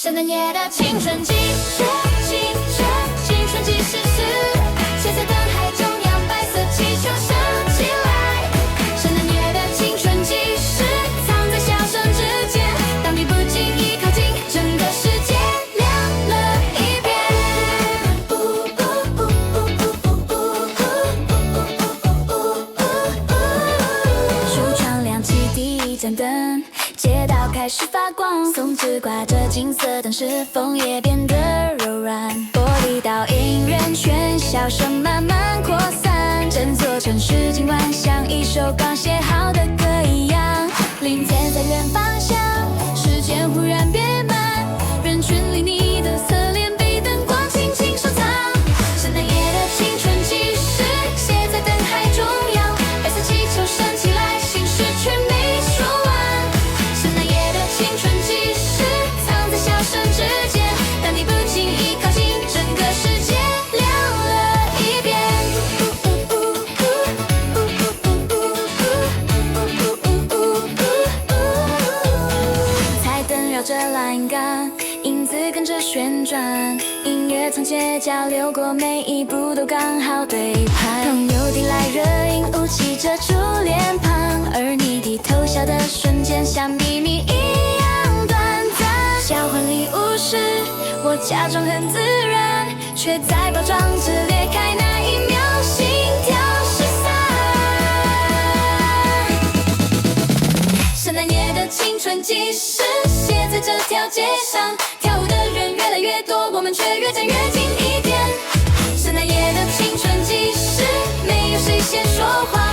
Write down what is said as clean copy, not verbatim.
圣诞夜的青春期，青春期是写在灯海中央，白色气球升起来。圣诞夜的青春期是藏在笑声之间，当你不经意靠近，整个世界亮了一遍。树窗亮起第一盏灯，街道开始发光，松枝挂着金色灯饰，枫叶变得柔软，玻璃倒映人群，笑声慢慢扩散，整座城市今晚像一首刚写好的歌一样。林间在远方向，时间忽然变慢，人群里你的侧脸被灯光轻轻收藏。圣诞夜的青春期是写在灯海中央，白色气球升起来，心事却没说完。圣诞夜的青春期是藏在笑声之间，当你不经意靠近，整个世界亮了一遍。彩灯绕着栏杆，影子跟着旋转，音乐从街角流过，每一步都刚好对拍。朋友递来热饮，雾气遮住脸庞，而你低头笑的瞬间，像秘密一样短暂。交换礼物时，我假装很自然，却在包装纸裂开那一秒，心跳失散。圣诞夜的青春期是写在这条街上，跳舞的人越来越多，我们却越站越近一点。圣诞夜的青春期是没有谁先说话，